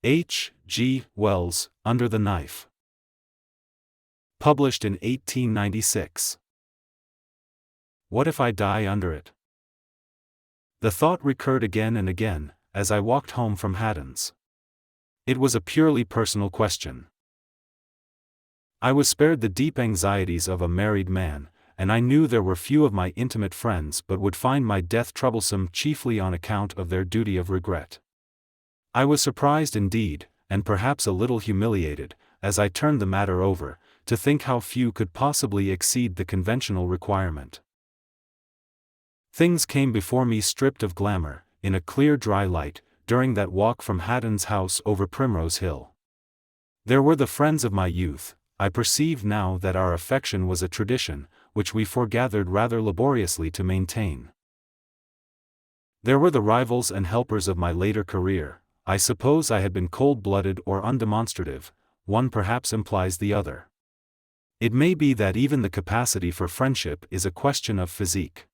H. G. Wells, Under the Knife. Published in 1896. What if I die under it? The thought recurred again and again, as I walked home from Haddon's. It was a purely personal question. I was spared the deep anxieties of a married man, and I knew there were few of my intimate friends but would find my death troublesome chiefly on account of their duty of regret. I was surprised indeed, and perhaps a little humiliated, as I turned the matter over, to think how few could possibly exceed the conventional requirement. Things came before me stripped of glamour, in a clear dry light, during that walk from Haddon's house over Primrose Hill. There were the friends of my youth. I perceived now that our affection was a tradition, which we foregathered rather laboriously to maintain. There were the rivals and helpers of my later career. I suppose I had been cold-blooded or undemonstrative, one perhaps implies the other. It may be that even the capacity for friendship is a question of physique.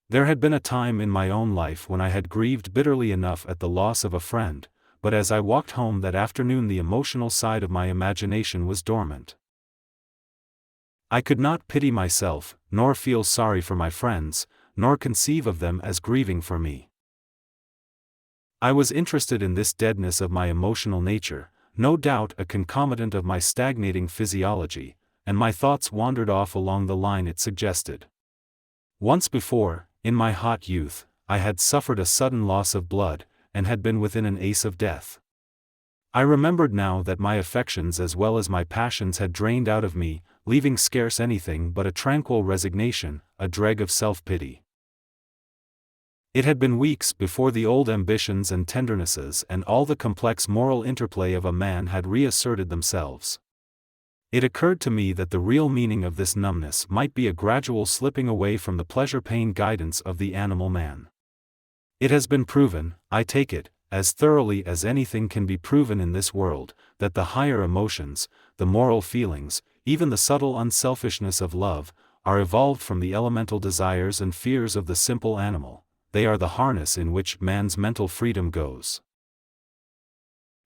There had been a time in my own life when I had grieved bitterly enough at the loss of a friend, but as I walked home that afternoon the emotional side of my imagination was dormant. I could not pity myself, nor feel sorry for my friends, nor conceive of them as grieving for me. I was interested in this deadness of my emotional nature, no doubt a concomitant of my stagnating physiology, and my thoughts wandered off along the line it suggested. Once before, in my hot youth, I had suffered a sudden loss of blood, and had been within an ace of death. I remembered now that my affections as well as my passions had drained out of me, leaving scarce anything but a tranquil resignation, a dreg of self-pity. It had been weeks before the old ambitions and tendernesses and all the complex moral interplay of a man had reasserted themselves. It occurred to me that the real meaning of this numbness might be a gradual slipping away from the pleasure-pain guidance of the animal man. It has been proven, I take it, as thoroughly as anything can be proven in this world, that the higher emotions, the moral feelings, even the subtle unselfishness of love, are evolved from the elemental desires and fears of the simple animal. They are the harness in which man's mental freedom goes.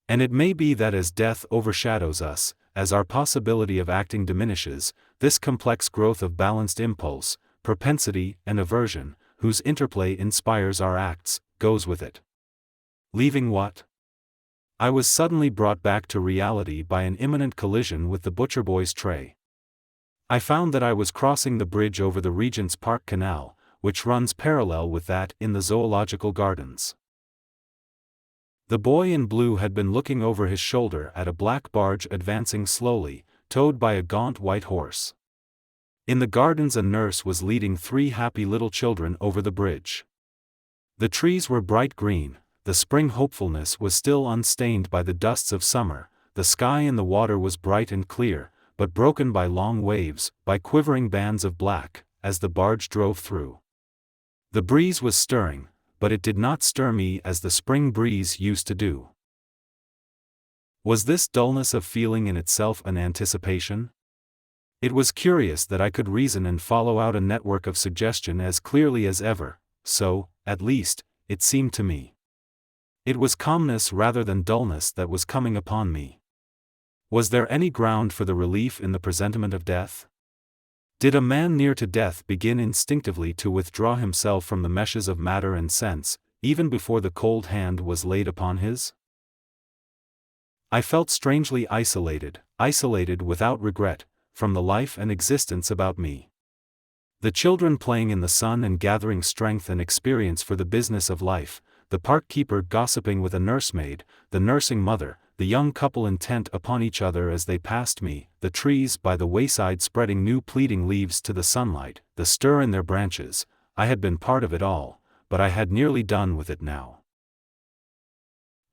And it may be that as death overshadows us, as our possibility of acting diminishes, this complex growth of balanced impulse, propensity, and aversion, whose interplay inspires our acts, goes with it. Leaving what? I was suddenly brought back to reality by an imminent collision with the butcher boy's tray. I found that I was crossing the bridge over the Regent's Park Canal, which runs parallel with that in the Zoological Gardens. The boy in blue had been looking over his shoulder at a black barge advancing slowly, towed by a gaunt white horse. In the gardens a nurse was leading 3 happy little children over the bridge. The trees were bright green, the spring hopefulness was still unstained by the dusts of summer, the sky and the water was bright and clear, but broken by long waves, by quivering bands of black, as the barge drove through. The breeze was stirring, but it did not stir me as the spring breeze used to do. Was this dullness of feeling in itself an anticipation? It was curious that I could reason and follow out a network of suggestion as clearly as ever, so, at least, it seemed to me. It was calmness rather than dullness that was coming upon me. Was there any ground for the relief in the presentiment of death? Did a man near to death begin instinctively to withdraw himself from the meshes of matter and sense, even before the cold hand was laid upon his? I felt strangely isolated without regret, from the life and existence about me. The children playing in the sun and gathering strength and experience for the business of life, the park keeper gossiping with a nursemaid, the nursing mother, the young couple intent upon each other as they passed me, the trees by the wayside spreading new pleading leaves to the sunlight, the stir in their branches. I had been part of it all, but I had nearly done with it now.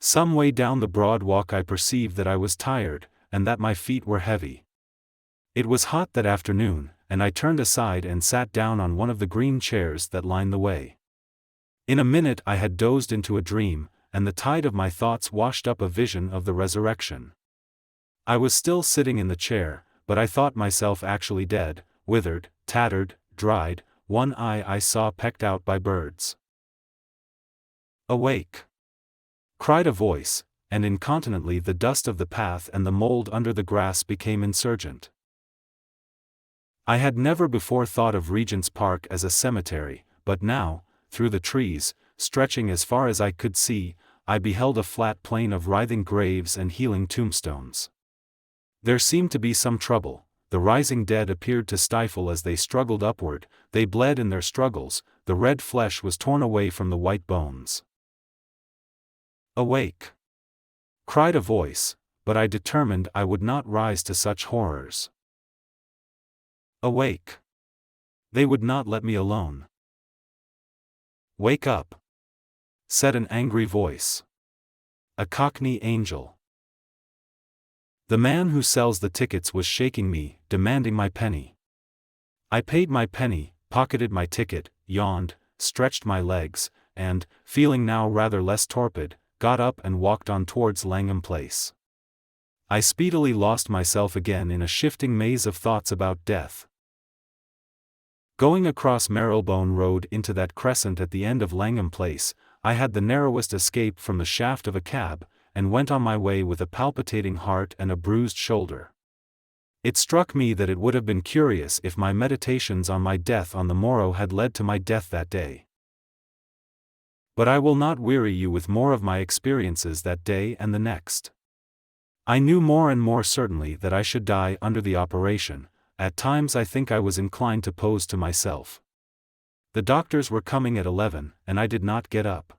Some way down the broad walk I perceived that I was tired, and that my feet were heavy. It was hot that afternoon, and I turned aside and sat down on one of the green chairs that lined the way. In a minute I had dozed into a dream, and the tide of my thoughts washed up a vision of the resurrection. I was still sitting in the chair, but I thought myself actually dead, withered, tattered, dried, one eye I saw pecked out by birds. "Awake!" cried a voice, and incontinently the dust of the path and the mold under the grass became insurgent. I had never before thought of Regent's Park as a cemetery, but now, through the trees, stretching as far as I could see, I beheld a flat plain of writhing graves and healing tombstones. There seemed to be some trouble. The rising dead appeared to stifle as they struggled upward, they bled in their struggles, the red flesh was torn away from the white bones. "Awake!" cried a voice, but I determined I would not rise to such horrors. "Awake!" They would not let me alone. "Wake up!" said an angry voice. A Cockney angel. The man who sells the tickets was shaking me, demanding my penny. I paid my penny, pocketed my ticket, yawned, stretched my legs, and, feeling now rather less torpid, got up and walked on towards Langham Place. I speedily lost myself again in a shifting maze of thoughts about death. Going across Marylebone Road into that crescent at the end of Langham Place, I had the narrowest escape from the shaft of a cab, and went on my way with a palpitating heart and a bruised shoulder. It struck me that it would have been curious if my meditations on my death on the morrow had led to my death that day. But I will not weary you with more of my experiences that day and the next. I knew more and more certainly that I should die under the operation. At times I think I was inclined to pose to myself. The doctors were coming at 11, and I did not get up.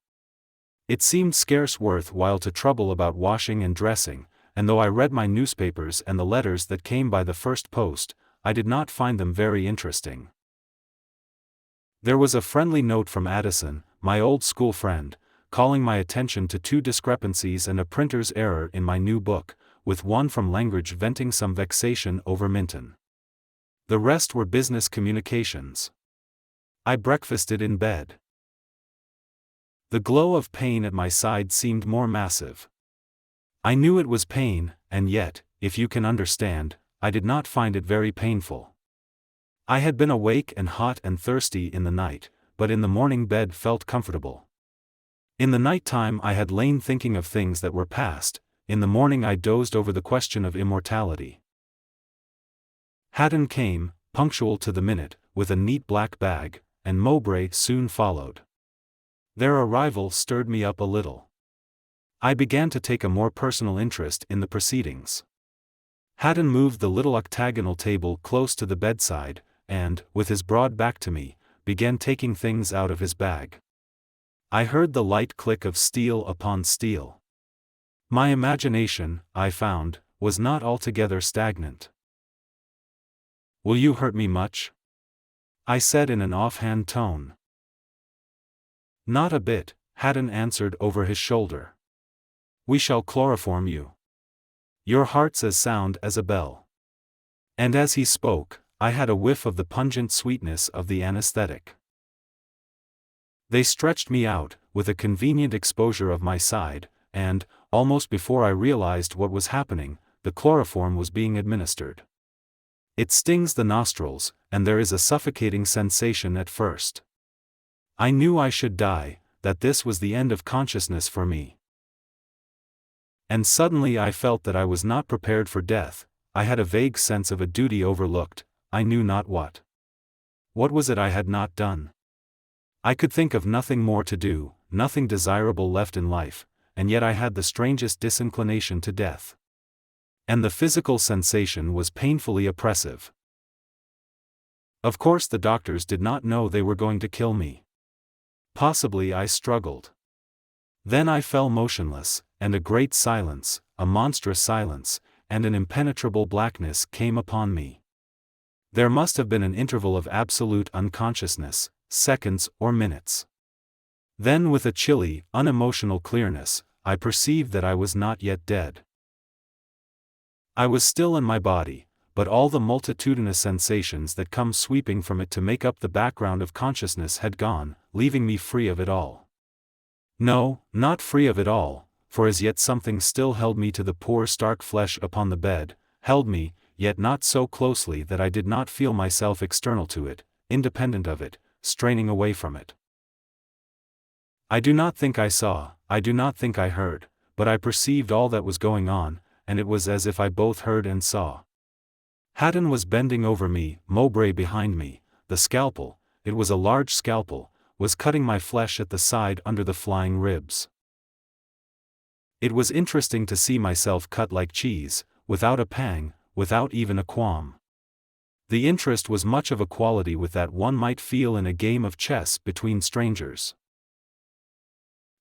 It seemed scarce worth while to trouble about washing and dressing, and though I read my newspapers and the letters that came by the first post, I did not find them very interesting. There was a friendly note from Addison, my old school friend, calling my attention to 2 discrepancies and a printer's error in my new book, with one from Langridge venting some vexation over Minton. The rest were business communications. I breakfasted in bed. The glow of pain at my side seemed more massive. I knew it was pain, and yet, if you can understand, I did not find it very painful. I had been awake and hot and thirsty in the night, but in the morning bed felt comfortable. In the night time I had lain thinking of things that were past, in the morning I dozed over the question of immortality. Haddon came, punctual to the minute, with a neat black bag, and Mowbray soon followed. Their arrival stirred me up a little. I began to take a more personal interest in the proceedings. Haddon moved the little octagonal table close to the bedside, and, with his broad back to me, began taking things out of his bag. I heard the light click of steel upon steel. My imagination, I found, was not altogether stagnant. "Will you hurt me much?" I said in an offhand tone. "Not a bit," Haddon answered over his shoulder. "We shall chloroform you. Your heart's as sound as a bell." And as he spoke, I had a whiff of the pungent sweetness of the anesthetic. They stretched me out, with a convenient exposure of my side, and, almost before I realized what was happening, the chloroform was being administered. It stings the nostrils, and there is a suffocating sensation at first. I knew I should die, that this was the end of consciousness for me. And suddenly I felt that I was not prepared for death. I had a vague sense of a duty overlooked, I knew not what. What was it I had not done? I could think of nothing more to do, nothing desirable left in life, and yet I had the strangest disinclination to death. And the physical sensation was painfully oppressive. Of course the doctors did not know they were going to kill me. Possibly I struggled. Then I fell motionless, and a great silence, a monstrous silence, and an impenetrable blackness came upon me. There must have been an interval of absolute unconsciousness, seconds or minutes. Then with a chilly, unemotional clearness, I perceived that I was not yet dead. I was still in my body, but all the multitudinous sensations that come sweeping from it to make up the background of consciousness had gone, leaving me free of it all. No, not free of it all, for as yet something still held me to the poor stark flesh upon the bed, held me, yet not so closely that I did not feel myself external to it, independent of it, straining away from it. I do not think I saw, I do not think I heard, but I perceived all that was going on, and it was as if I both heard and saw. Haddon was bending over me, Mowbray behind me. The scalpel, it was a large scalpel, was cutting my flesh at the side under the flying ribs. It was interesting to see myself cut like cheese, without a pang, without even a qualm. The interest was much of a quality with that one might feel in a game of chess between strangers.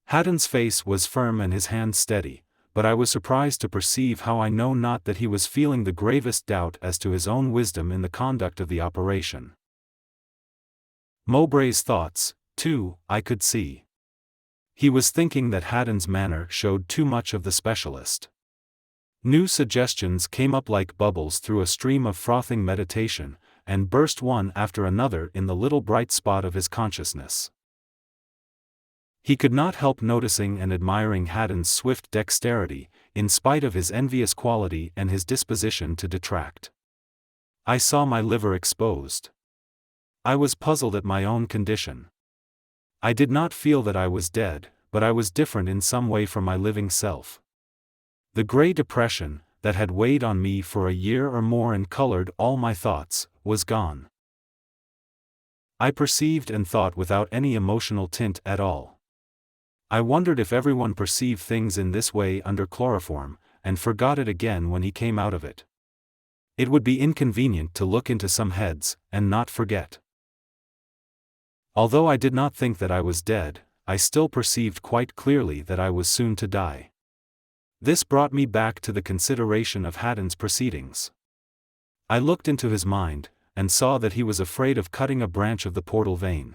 Haddon's face was firm and his hand steady, but I was surprised to perceive how I know not that he was feeling the gravest doubt as to his own wisdom in the conduct of the operation. Mowbray's thoughts, too, I could see. He was thinking that Haddon's manner showed too much of the specialist. New suggestions came up like bubbles through a stream of frothing meditation, and burst one after another in the little bright spot of his consciousness. He could not help noticing and admiring Haddon's swift dexterity, in spite of his envious quality and his disposition to detract. I saw my liver exposed. I was puzzled at my own condition. I did not feel that I was dead, but I was different in some way from my living self. The gray depression, that had weighed on me for a year or more and colored all my thoughts, was gone. I perceived and thought without any emotional tint at all. I wondered if everyone perceived things in this way under chloroform, and forgot it again when he came out of it. It would be inconvenient to look into some heads, and not forget. Although I did not think that I was dead, I still perceived quite clearly that I was soon to die. This brought me back to the consideration of Haddon's proceedings. I looked into his mind, and saw that he was afraid of cutting a branch of the portal vein.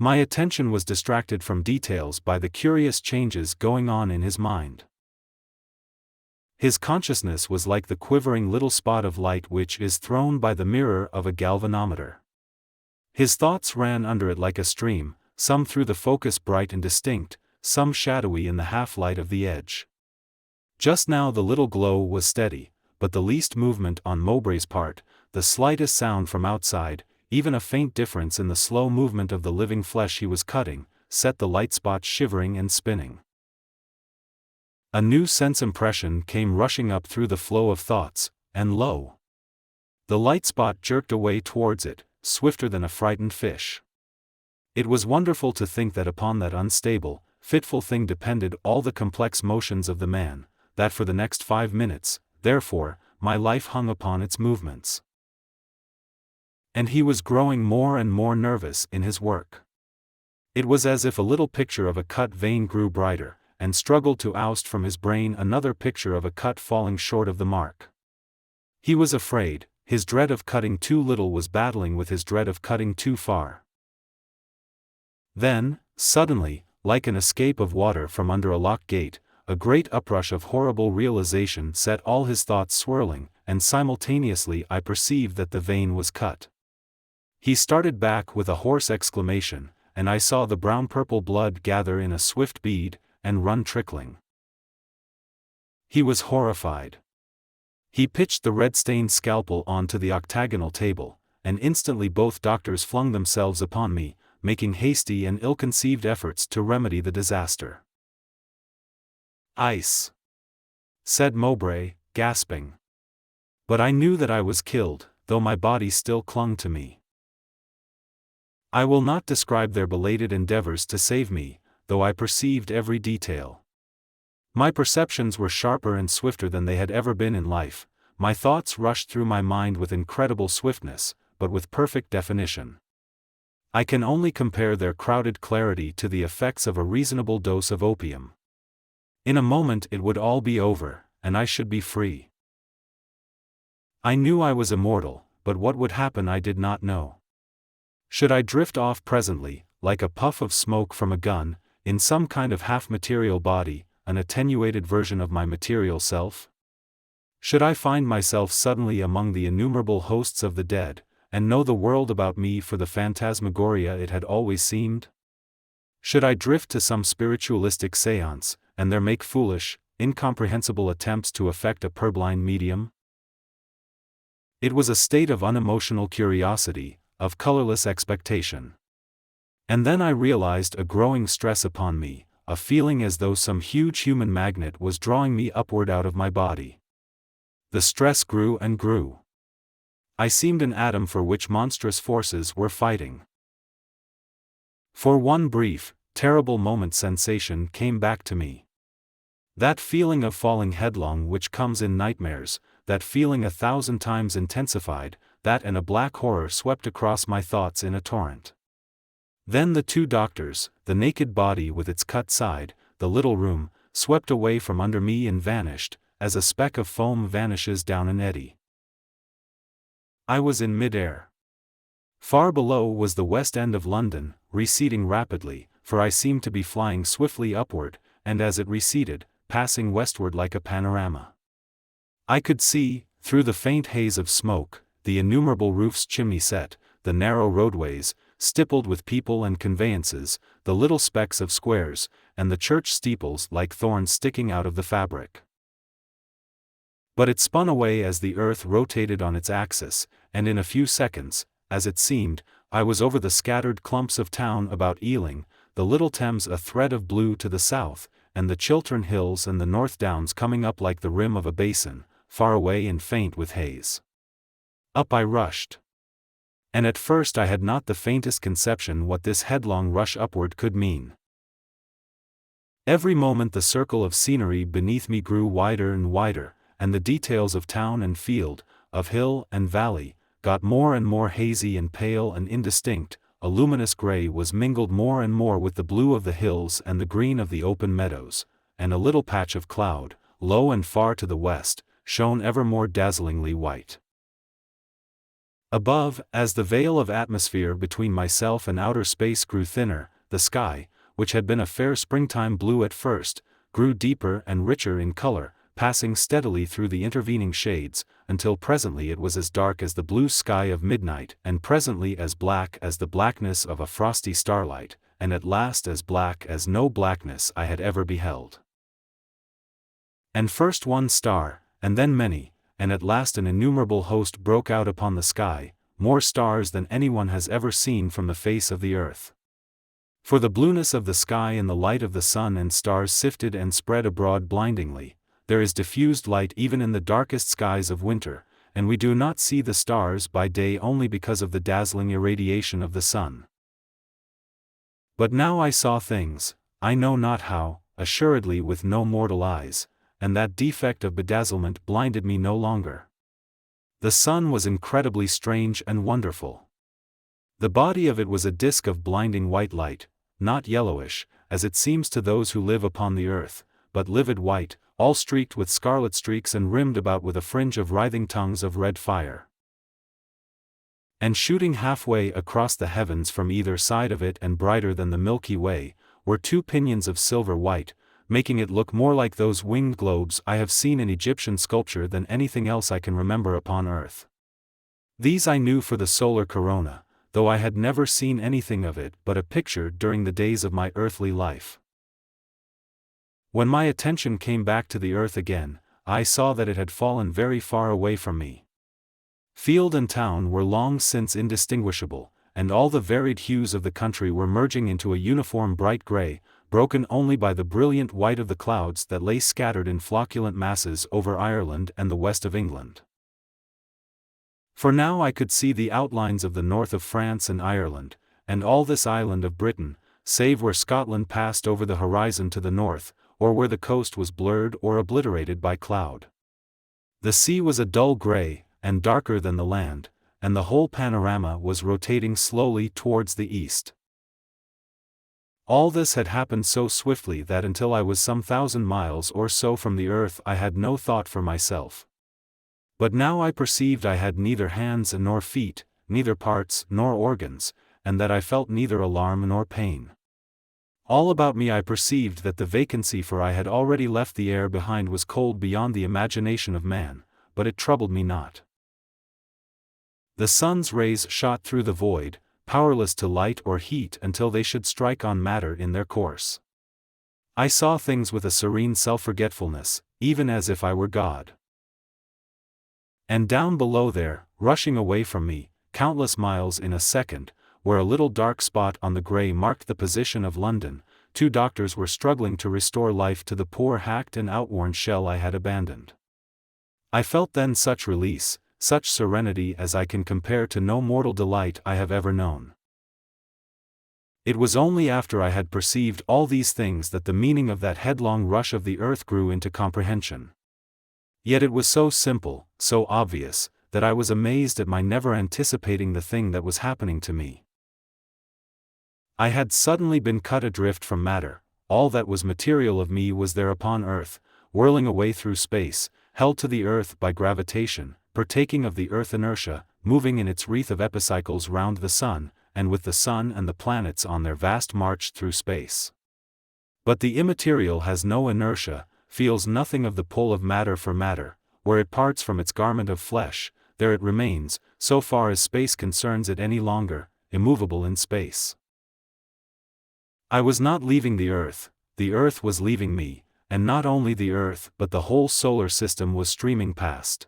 My attention was distracted from details by the curious changes going on in his mind. His consciousness was like the quivering little spot of light which is thrown by the mirror of a galvanometer. His thoughts ran under it like a stream, some through the focus bright and distinct, some shadowy in the half-light of the edge. Just now the little glow was steady, but the least movement on Mowbray's part, the slightest sound from outside, even a faint difference in the slow movement of the living flesh he was cutting, set the light spot shivering and spinning. A new sense impression came rushing up through the flow of thoughts, and lo! The light spot jerked away towards it, swifter than a frightened fish. It was wonderful to think that upon that unstable, fitful thing depended all the complex motions of the man, that for the next 5 minutes, therefore, my life hung upon its movements. And he was growing more and more nervous in his work. It was as if a little picture of a cut vein grew brighter, and struggled to oust from his brain another picture of a cut falling short of the mark. He was afraid, his dread of cutting too little was battling with his dread of cutting too far. Then, suddenly, like an escape of water from under a locked gate, a great uprush of horrible realization set all his thoughts swirling, and simultaneously I perceived that the vein was cut. He started back with a hoarse exclamation, and I saw the brown-purple blood gather in a swift bead, and run trickling. He was horrified. He pitched the red-stained scalpel onto the octagonal table, and instantly both doctors flung themselves upon me, making hasty and ill-conceived efforts to remedy the disaster. "Ice," said Mowbray, gasping. But I knew that I was killed, though my body still clung to me. I will not describe their belated endeavors to save me, though I perceived every detail. My perceptions were sharper and swifter than they had ever been in life, my thoughts rushed through my mind with incredible swiftness, but with perfect definition. I can only compare their crowded clarity to the effects of a reasonable dose of opium. In a moment it would all be over, and I should be free. I knew I was immortal, but what would happen I did not know. Should I drift off presently, like a puff of smoke from a gun, in some kind of half-material body, an attenuated version of my material self? Should I find myself suddenly among the innumerable hosts of the dead, and know the world about me for the phantasmagoria it had always seemed? Should I drift to some spiritualistic séance, and there make foolish, incomprehensible attempts to effect a purblind medium? It was a state of unemotional curiosity, of colorless expectation. And then I realized a growing stress upon me, a feeling as though some huge human magnet was drawing me upward out of my body. The stress grew and grew. I seemed an atom for which monstrous forces were fighting. For one brief, terrible moment sensation came back to me. That feeling of falling headlong which comes in nightmares, that feeling 1,000 times intensified, that and a black horror swept across my thoughts in a torrent. Then the two doctors, the naked body with its cut side, the little room, swept away from under me and vanished, as a speck of foam vanishes down an eddy. I was in mid-air. Far below was the West End of London, receding rapidly, for I seemed to be flying swiftly upward, and as it receded, passing westward like a panorama. I could see, through the faint haze of smoke, the innumerable roofs chimney-set, the narrow roadways, stippled with people and conveyances, the little specks of squares, and the church steeples like thorns sticking out of the fabric. But it spun away as the earth rotated on its axis, and in a few seconds, as it seemed, I was over the scattered clumps of town about Ealing, the little Thames a thread of blue to the south, and the Chiltern Hills and the North Downs coming up like the rim of a basin, far away and faint with haze. Up I rushed. And at first I had not the faintest conception what this headlong rush upward could mean. Every moment the circle of scenery beneath me grew wider and wider, and the details of town and field, of hill and valley, got more and more hazy and pale and indistinct. A luminous gray was mingled more and more with the blue of the hills and the green of the open meadows, and a little patch of cloud, low and far to the west, shone ever more dazzlingly white. Above, as the veil of atmosphere between myself and outer space grew thinner, the sky, which had been a fair springtime blue at first, grew deeper and richer in color, passing steadily through the intervening shades, until presently it was as dark as the blue sky of midnight, and presently as black as the blackness of a frosty starlight, and at last as black as no blackness I had ever beheld. And first one star, and then many, and at last an innumerable host broke out upon the sky, more stars than anyone has ever seen from the face of the earth. For the blueness of the sky and the light of the sun and stars sifted and spread abroad blindingly. There is diffused light even in the darkest skies of winter, and we do not see the stars by day only because of the dazzling irradiation of the sun. But now I saw things, I know not how, assuredly with no mortal eyes, and that defect of bedazzlement blinded me no longer. The sun was incredibly strange and wonderful. The body of it was a disk of blinding white light, not yellowish, as it seems to those who live upon the earth, but livid white, all streaked with scarlet streaks and rimmed about with a fringe of writhing tongues of red fire. And shooting halfway across the heavens from either side of it and brighter than the Milky Way, were two pinions of silver white, making it look more like those winged globes I have seen in Egyptian sculpture than anything else I can remember upon earth. These I knew for the solar corona, though I had never seen anything of it but a picture during the days of my earthly life. When my attention came back to the earth again, I saw that it had fallen very far away from me. Field and town were long since indistinguishable, and all the varied hues of the country were merging into a uniform bright gray, broken only by the brilliant white of the clouds that lay scattered in flocculent masses over Ireland and the west of England. For now I could see the outlines of the north of France and Ireland, and all this island of Britain, save where Scotland passed over the horizon to the north, or where the coast was blurred or obliterated by cloud. The sea was a dull gray, and darker than the land, and the whole panorama was rotating slowly towards the east. All this had happened so swiftly that until I was some 1,000 miles or so from the earth I had no thought for myself. But now I perceived I had neither hands nor feet, neither parts nor organs, and that I felt neither alarm nor pain. All about me I perceived that the vacancy, for I had already left the air behind, was cold beyond the imagination of man, but it troubled me not. The sun's rays shot through the void, powerless to light or heat until they should strike on matter in their course. I saw things with a serene self-forgetfulness, even as if I were God. And down below there, rushing away from me, countless miles in a second, where a little dark spot on the grey marked the position of London, 2 doctors were struggling to restore life to the poor hacked and outworn shell I had abandoned. I felt then such release, such serenity as I can compare to no mortal delight I have ever known. It was only after I had perceived all these things that the meaning of that headlong rush of the earth grew into comprehension. Yet it was so simple, so obvious, that I was amazed at my never anticipating the thing that was happening to me. I had suddenly been cut adrift from matter, all that was material of me was there upon earth, whirling away through space, held to the earth by gravitation, partaking of the earth inertia, moving in its wreath of epicycles round the sun, and with the sun and the planets on their vast march through space. But the immaterial has no inertia, feels nothing of the pull of matter for matter, where it parts from its garment of flesh, there it remains, so far as space concerns it any longer, immovable in space. I was not leaving the earth was leaving me, and not only the earth but the whole solar system was streaming past.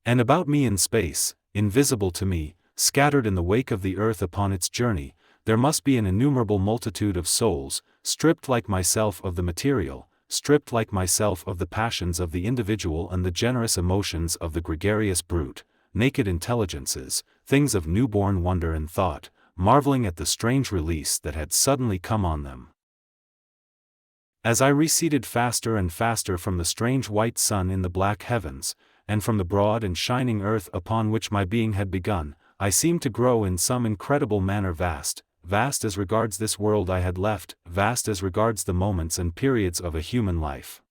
And about me in space, invisible to me, scattered in the wake of the earth upon its journey, there must be an innumerable multitude of souls, stripped like myself of the material, stripped like myself of the passions of the individual and the generous emotions of the gregarious brute, naked intelligences, things of newborn wonder and thought, marveling at the strange release that had suddenly come on them. As I receded faster and faster from the strange white sun in the black heavens, and from the broad and shining earth upon which my being had begun, I seemed to grow in some incredible manner vast as regards this world I had left, vast as regards the moments and periods of a human life.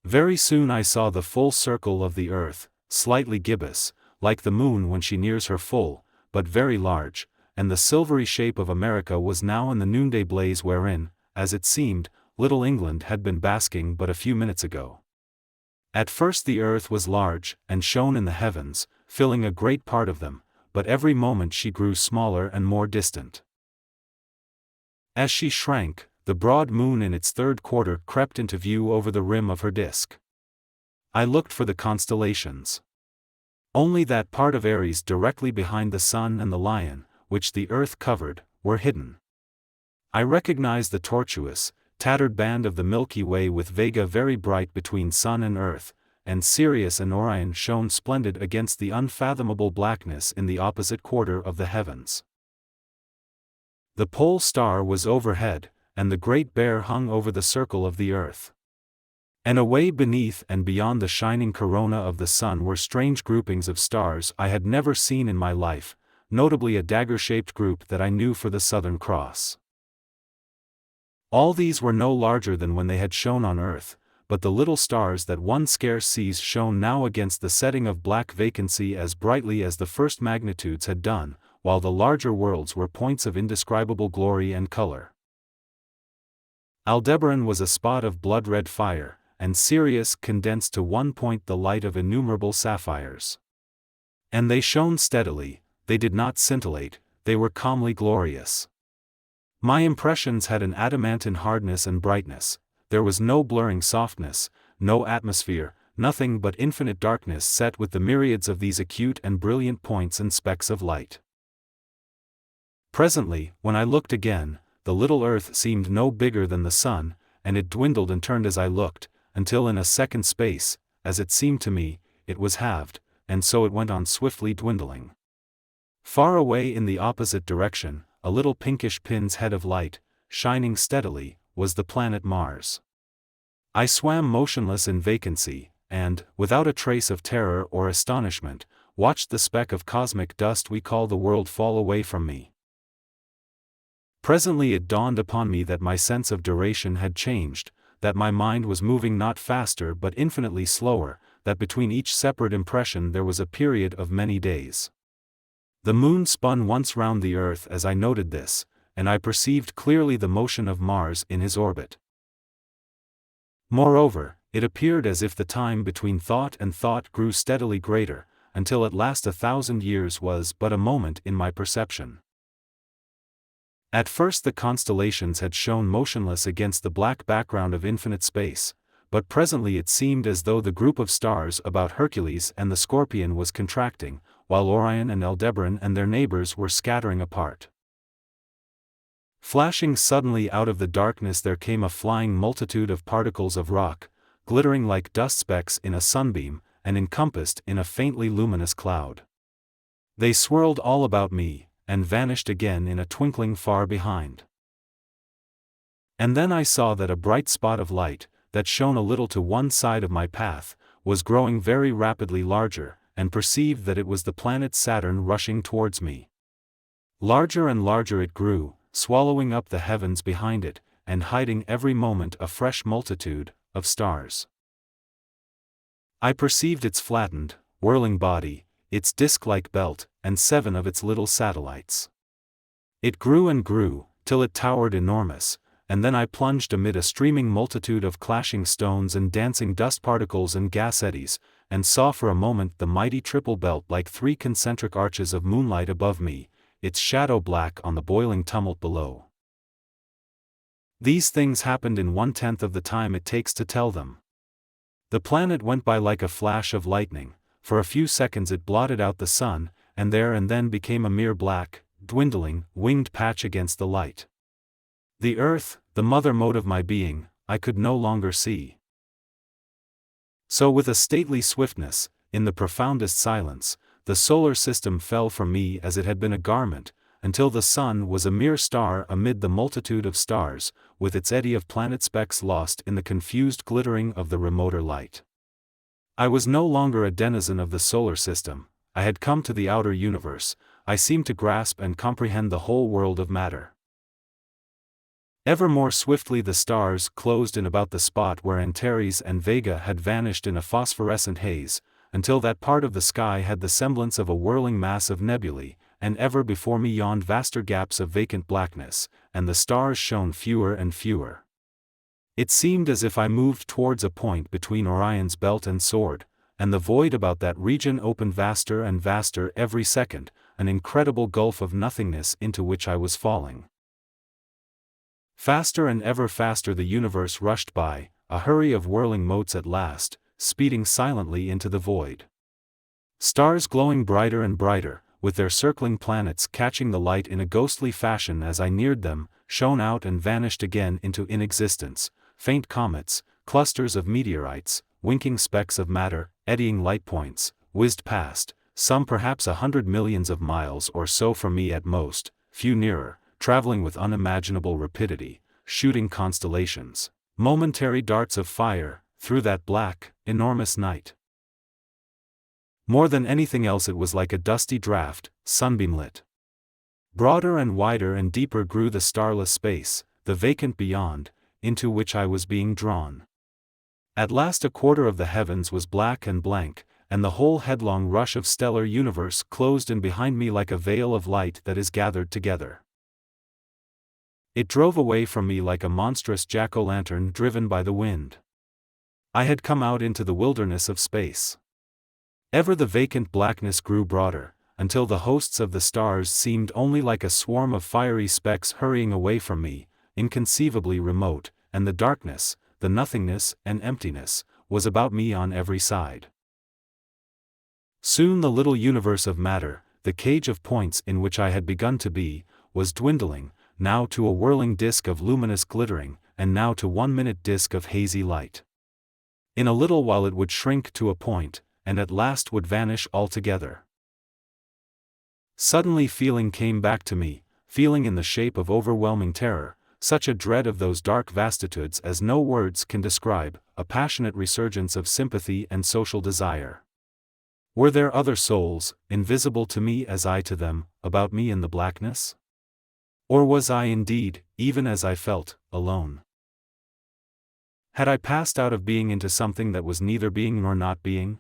Very soon I saw the full circle of the earth, slightly gibbous, like the moon when she nears her full, but very large, and the silvery shape of America was now in the noonday blaze wherein, as it seemed, little England had been basking but a few minutes ago. At first the earth was large, and shone in the heavens, filling a great part of them, but every moment she grew smaller and more distant. As she shrank, the broad moon in its third quarter crept into view over the rim of her disk. I looked for the constellations. Only that part of Aries directly behind the sun and the lion, which the earth covered, were hidden. I recognized the tortuous, tattered band of the Milky Way with Vega very bright between sun and earth, and Sirius and Orion shone splendid against the unfathomable blackness in the opposite quarter of the heavens. The pole star was overhead, and the Great Bear hung over the circle of the earth. And away beneath and beyond the shining corona of the sun were strange groupings of stars I had never seen in my life, notably a dagger-shaped group that I knew for the Southern Cross. All these were no larger than when they had shone on earth, but the little stars that one scarce sees shone now against the setting of black vacancy as brightly as the first magnitudes had done, while the larger worlds were points of indescribable glory and color. Aldebaran was a spot of blood-red fire, and Sirius condensed to one point the light of innumerable sapphires. And they shone steadily, they did not scintillate, they were calmly glorious. My impressions had an adamantine hardness and brightness. There was no blurring softness, no atmosphere, nothing but infinite darkness set with the myriads of these acute and brilliant points and specks of light. Presently, when I looked again, the little earth seemed no bigger than the sun, and it dwindled and turned as I looked, until in a second space, as it seemed to me, it was halved, and so it went on swiftly dwindling. Far away in the opposite direction, a little pinkish pin's head of light, shining steadily, was the planet Mars. I swam motionless in vacancy, and, without a trace of terror or astonishment, watched the speck of cosmic dust we call the world fall away from me. Presently it dawned upon me that my sense of duration had changed, that my mind was moving not faster but infinitely slower, that between each separate impression there was a period of many days. The moon spun once round the earth as I noted this, and I perceived clearly the motion of Mars in his orbit. Moreover, it appeared as if the time between thought and thought grew steadily greater, until at last 1,000 years was but a moment in my perception. At first the constellations had shone motionless against the black background of infinite space, but presently it seemed as though the group of stars about Hercules and the Scorpion was contracting, while Orion and Aldebaran and their neighbors were scattering apart. Flashing suddenly out of the darkness there came a flying multitude of particles of rock, glittering like dust specks in a sunbeam, and encompassed in a faintly luminous cloud. They swirled all about me, and vanished again in a twinkling far behind. And then I saw that a bright spot of light, that shone a little to one side of my path, was growing very rapidly larger, and perceived that it was the planet Saturn rushing towards me. Larger and larger it grew, swallowing up the heavens behind it, and hiding every moment a fresh multitude of stars. I perceived its flattened, whirling body, its disc-like belt, and 7 of its little satellites. It grew and grew, till it towered enormous, and then I plunged amid a streaming multitude of clashing stones and dancing dust particles and gas eddies, and saw for a moment the mighty triple belt like 3 concentric arches of moonlight above me, its shadow black on the boiling tumult below. These things happened in 1/10 of the time it takes to tell them. The planet went by like a flash of lightning. For a few seconds it blotted out the sun, and there and then became a mere black, dwindling, winged patch against the light. The earth, the mother mode of my being, I could no longer see. So with a stately swiftness, in the profoundest silence, the solar system fell from me as it had been a garment, until the sun was a mere star amid the multitude of stars, with its eddy of planet specks lost in the confused glittering of the remoter light. I was no longer a denizen of the solar system, I had come to the outer universe, I seemed to grasp and comprehend the whole world of matter. Ever more swiftly the stars closed in about the spot where Antares and Vega had vanished in a phosphorescent haze, until that part of the sky had the semblance of a whirling mass of nebulae, and ever before me yawned vaster gaps of vacant blackness, and the stars shone fewer and fewer. It seemed as if I moved towards a point between Orion's belt and sword, and the void about that region opened vaster and vaster every second, an incredible gulf of nothingness into which I was falling. Faster and ever faster the universe rushed by, a hurry of whirling motes at last, speeding silently into the void. Stars glowing brighter and brighter, with their circling planets catching the light in a ghostly fashion as I neared them, shone out and vanished again into inexistence. Faint comets, clusters of meteorites, winking specks of matter, eddying light points, whizzed past, some perhaps 100 millions of miles or so from me at most, few nearer, traveling with unimaginable rapidity, shooting constellations, momentary darts of fire, through that black, enormous night. More than anything else it was like a dusty draught, sunbeam lit. Broader and wider and deeper grew the starless space, the vacant beyond, into which I was being drawn. At last a quarter of the heavens was black and blank, and the whole headlong rush of stellar universe closed in behind me like a veil of light that is gathered together. It drove away from me like a monstrous jack-o'-lantern driven by the wind. I had come out into the wilderness of space. Ever the vacant blackness grew broader, until the hosts of the stars seemed only like a swarm of fiery specks hurrying away from me, inconceivably remote, and the darkness, the nothingness and emptiness, was about me on every side. Soon the little universe of matter, the cage of points in which I had begun to be, was dwindling, now to a whirling disk of luminous glittering, and now to 1-minute disk of hazy light. In a little while it would shrink to a point, and at last would vanish altogether. Suddenly feeling came back to me, feeling in the shape of overwhelming terror, such a dread of those dark vastitudes as no words can describe, a passionate resurgence of sympathy and social desire. Were there other souls, invisible to me as I to them, about me in the blackness? Or was I indeed, even as I felt, alone? Had I passed out of being into something that was neither being nor not being?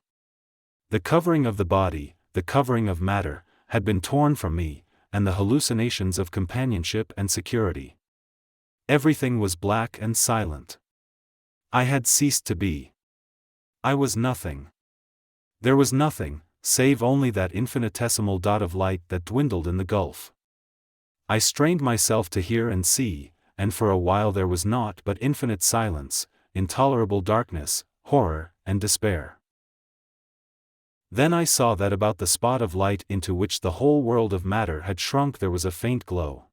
The covering of the body, the covering of matter, had been torn from me, and the hallucinations of companionship and security. Everything was black and silent. I had ceased to be. I was nothing. There was nothing, save only that infinitesimal dot of light that dwindled in the gulf. I strained myself to hear and see, and for a while there was naught but infinite silence, intolerable darkness, horror, and despair. Then I saw that about the spot of light into which the whole world of matter had shrunk there was a faint glow.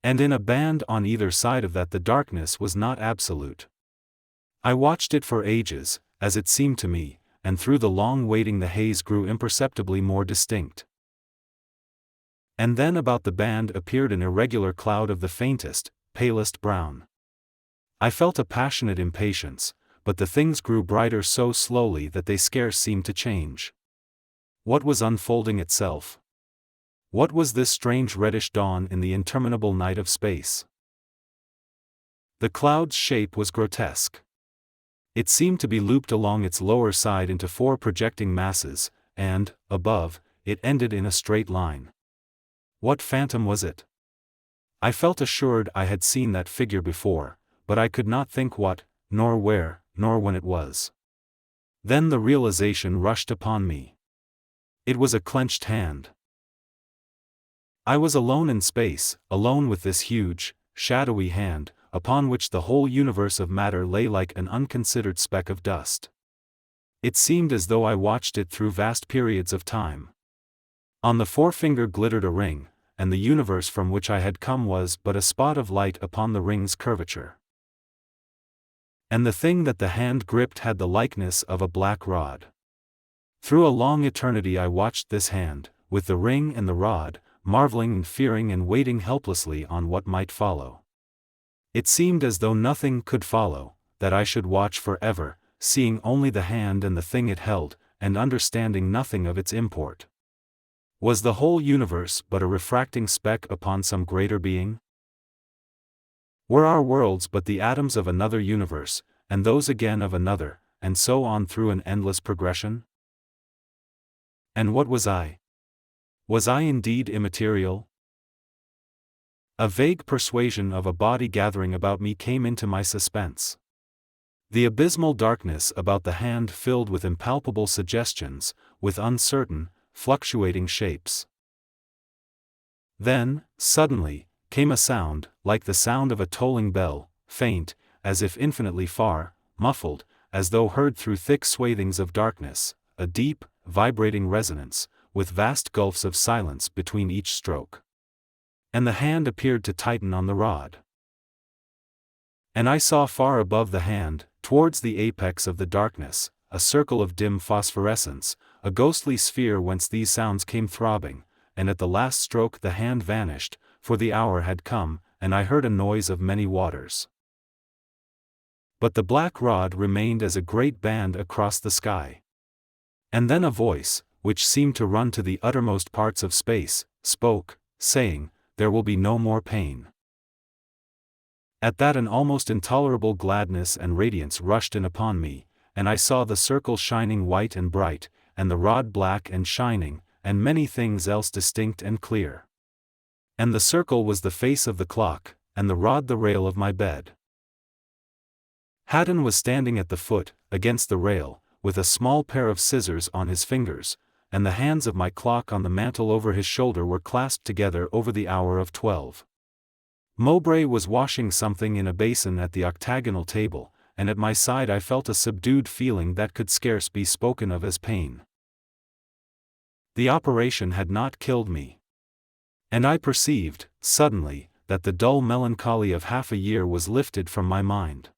And in a band on either side of that the darkness was not absolute. I watched it for ages, as it seemed to me, and through the long waiting the haze grew imperceptibly more distinct. And then about the band appeared an irregular cloud of the faintest, palest brown. I felt a passionate impatience, but the things grew brighter so slowly that they scarce seemed to change. What was unfolding itself? What was this strange reddish dawn in the interminable night of space? The cloud's shape was grotesque. It seemed to be looped along its lower side into 4 projecting masses, and, above, it ended in a straight line. What phantom was it? I felt assured I had seen that figure before, but I could not think what, nor where, nor when it was. Then the realization rushed upon me. It was a clenched hand. I was alone in space, alone with this huge, shadowy hand, upon which the whole universe of matter lay like an unconsidered speck of dust. It seemed as though I watched it through vast periods of time. On the forefinger glittered a ring, and the universe from which I had come was but a spot of light upon the ring's curvature. And the thing that the hand gripped had the likeness of a black rod. Through a long eternity I watched this hand, with the ring and the rod, marveling and fearing and waiting helplessly on what might follow. It seemed as though nothing could follow, that I should watch forever, seeing only the hand and the thing it held, and understanding nothing of its import. Was the whole universe but a refracting speck upon some greater being? Were our worlds but the atoms of another universe, and those again of another, and so on through an endless progression? And what was I? Was I indeed immaterial? A vague persuasion of a body gathering about me came into my suspense. The abysmal darkness about the hand filled with impalpable suggestions, with uncertain, fluctuating shapes. Then, suddenly, came a sound, like the sound of a tolling bell, faint, as if infinitely far, muffled, as though heard through thick swathings of darkness, a deep, vibrating resonance, with vast gulfs of silence between each stroke. And the hand appeared to tighten on the rod. And I saw far above the hand, towards the apex of the darkness, a circle of dim phosphorescence, a ghostly sphere whence these sounds came throbbing, and at the last stroke the hand vanished, for the hour had come, and I heard a noise of many waters. But the black rod remained as a great band across the sky. And then a voice, which seemed to run to the uttermost parts of space, spoke, saying, "There will be no more pain." At that an almost intolerable gladness and radiance rushed in upon me, and I saw the circle shining white and bright, and the rod black and shining, and many things else distinct and clear. And the circle was the face of the clock, and the rod the rail of my bed. Haddon was standing at the foot, against the rail, with a small pair of scissors on his fingers, and the hands of my clock on the mantel over his shoulder were clasped together over the hour of 12. Mowbray was washing something in a basin at the octagonal table, and at my side I felt a subdued feeling that could scarce be spoken of as pain. The operation had not killed me. And I perceived, suddenly, that the dull melancholy of half a year was lifted from my mind.